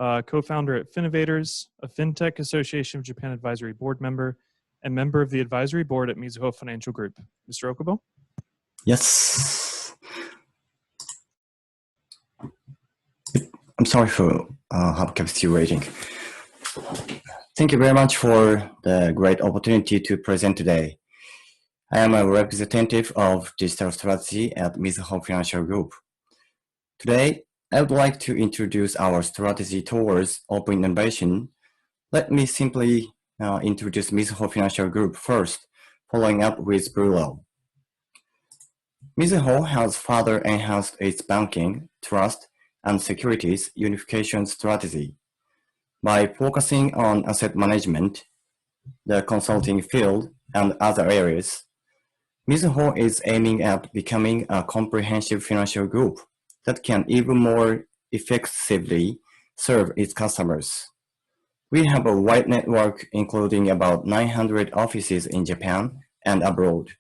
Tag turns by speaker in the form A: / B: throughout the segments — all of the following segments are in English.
A: co-founder at Finnovators, a FinTech Association of Japan Advisory Board member, and member of the advisory board at Mizuho Financial Group. Mr. Okubo?
B: Yes. I'm sorry for have kept you waiting. Thank you very much for the great opportunity to present today. I am a representative of digital strategy at Mizuho Financial Group. Today, I would like to introduce our strategy towards open innovation. Let me simply introduce Mizuho Financial Group first, following up with Blue Law. Mizuho has further enhanced its banking, trust, and securities unification strategy by focusing on asset management, the consulting field, and other areas. Mizuho is aiming at becoming a comprehensive financial group that can even more effectively serve its customers. We have a wide network including about 900 offices in Japan and abroad,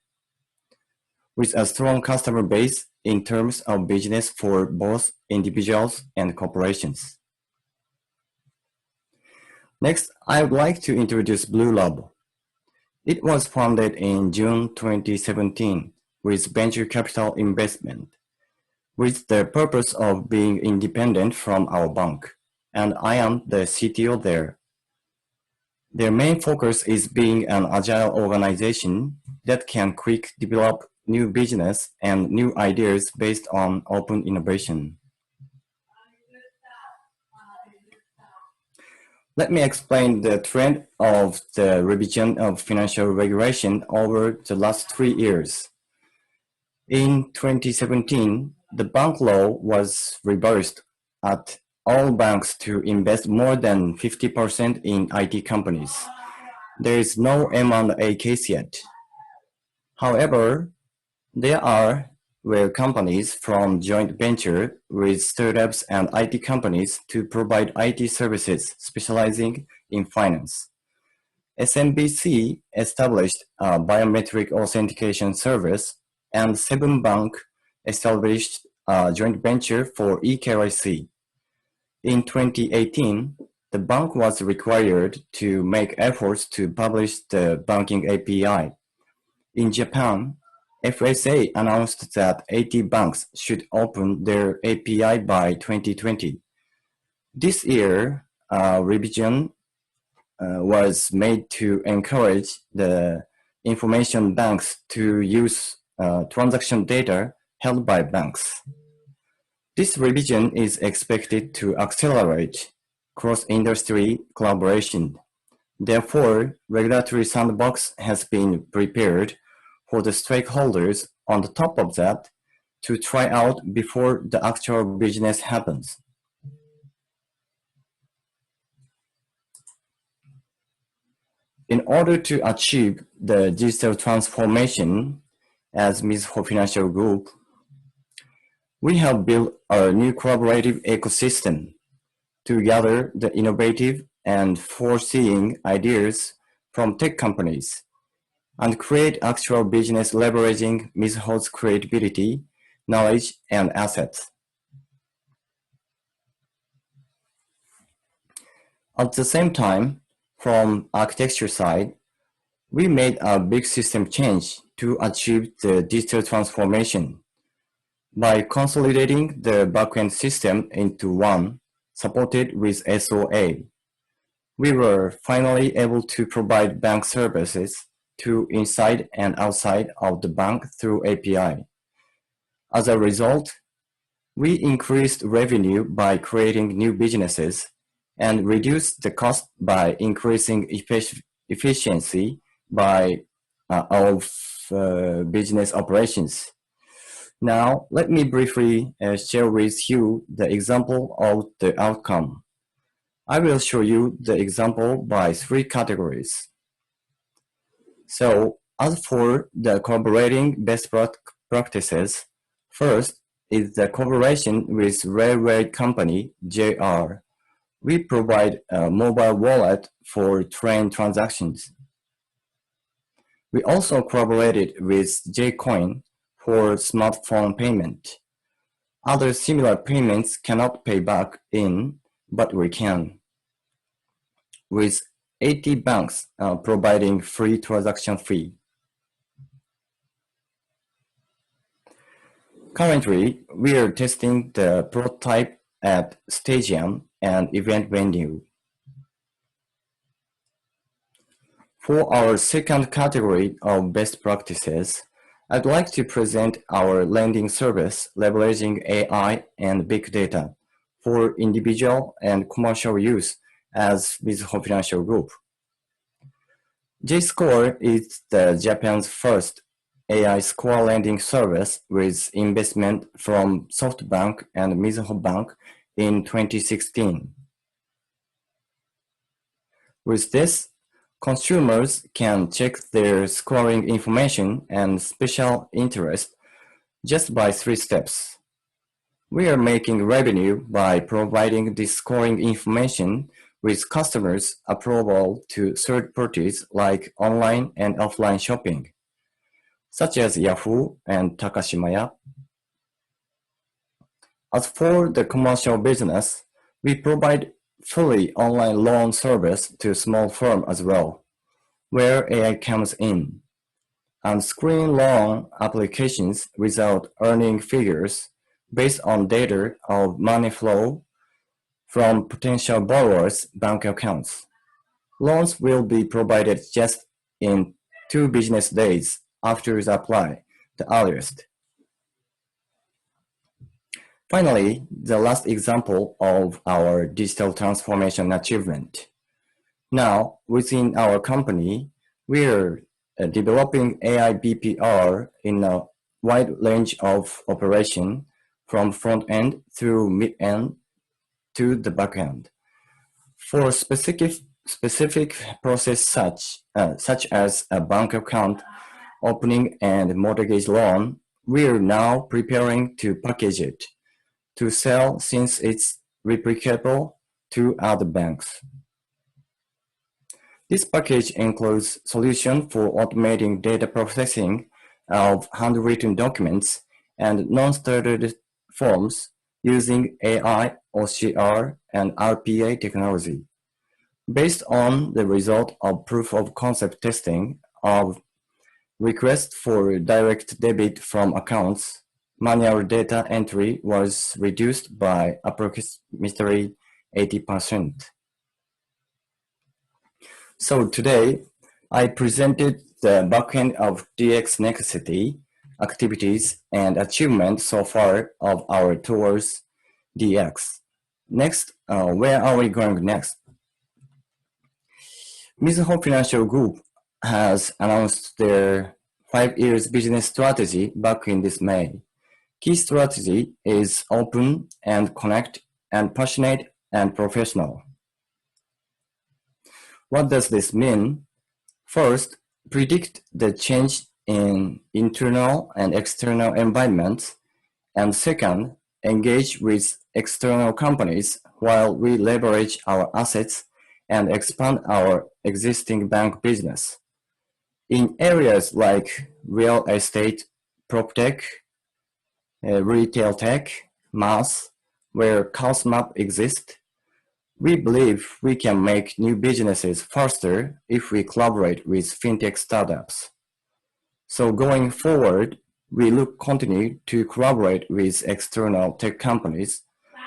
B: with a strong customer base in terms of business for both individuals and corporations. Next, I would like to introduce Blue Lab. It was founded in June 2017 with venture capital investment, with the purpose of being independent from our bank, and I am the CTO there. Their main focus is being an agile organization that can quickly develop new business and new ideas based on open innovation. Let me explain the trend of the revision of financial regulation over the last 3 years. In 2017, the bank law was reversed at all banks to invest more than 50% in IT companies. There is no M&A case yet. However, there are companies from joint venture with startups and IT companies to provide IT services specializing in finance. SMBC established a biometric authentication service, and Seven Bank established a joint venture for eKYC. In 2018, the bank was required to make efforts to publish the banking API. In Japan, FSA announced that 80 banks should open their API by 2020. This year, a revision was made to encourage the information banks to use transaction data held by banks. This revision is expected to accelerate cross-industry collaboration. Therefore, regulatory sandbox has been prepared for the stakeholders on the top of that to try out before the actual business happens. In order to achieve the digital transformation as Mizuho Financial Group, we have built a new collaborative ecosystem to gather the innovative and foreseeing ideas from tech companies and create actual business leveraging Mizuho's creativity, knowledge, and assets. At the same time, from architecture side, we made a big system change to achieve the digital transformation. By consolidating the backend system into one, supported with SOA, we were finally able to provide bank services to inside and outside of the bank through API. As a result, we increased revenue by creating new businesses and reduced the cost by increasing efficiency of business operations. Now, let me briefly share with you the example of the outcome. I will show you the example by 3 categories. So, as for the collaborating best practices, first is the collaboration with railway company JR. We provide a mobile wallet for train transactions. We also collaborated with J-Coin for smartphone payment. Other similar payments cannot pay back in, but we can. With 80 banks providing free transaction fee. Currently, we are testing the prototype at stadium and event venue. For our second category of best practices, I'd like to present our lending service leveraging AI and big data for individual and commercial use as Mizuho Financial Group. J.Score is Japan's first AI score lending service with investment from SoftBank and Mizuho Bank in 2016. With this, consumers can check their scoring information and special interest just by 3 steps. We are making revenue by providing this scoring information with customers' approval to third parties like online and offline shopping, such as Yahoo and Takashimaya. As for the commercial business, we provide fully online loan service to small firms as well, where AI comes in, and screen loan applications without earning figures based on data of money flow from potential borrowers' bank accounts. Loans will be provided just in 2 business days after the apply, the earliest. Finally, the last example of our digital transformation achievement. Now, within our company, we are developing AI BPR in a wide range of operation from front end through mid end to the back end. For specific process such as a bank account opening and mortgage loan, we are now preparing to package it to sell since it's replicable to other banks. This package includes solution for automating data processing of handwritten documents and non-standard forms using AI, OCR, and RPA technology. Based on the result of proof of concept testing of requests for direct debit from accounts, manual data entry was reduced by approximately 80%. So today, I presented the backend of DX necessity, activities, and achievements so far of our towards DX. Next, where are we going next? Mizuho Financial Group has announced their 5-year business strategy back in this May. Key strategy is open and connect and passionate and professional. What does this mean? First, predict the change in internal and external environments. And second, engage with external companies while we leverage our assets and expand our existing bank business. In areas like real estate, PropTech, retail tech, mass, where CalsMap exists, we believe we can make new businesses faster if we collaborate with FinTech startups. So going forward, we continue to collaborate with external tech companies,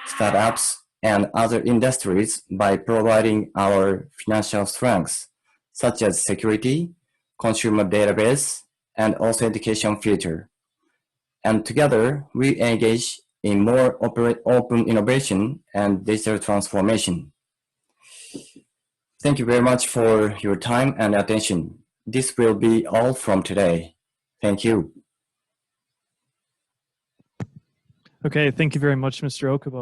B: startups, and other industries by providing our financial strengths, such as security, consumer database, and authentication feature. And together, we engage in more open innovation and digital transformation. Thank you very much for your time and attention. This will be all from today. Thank you.
A: Okay, thank you very much, Mr. Okubo.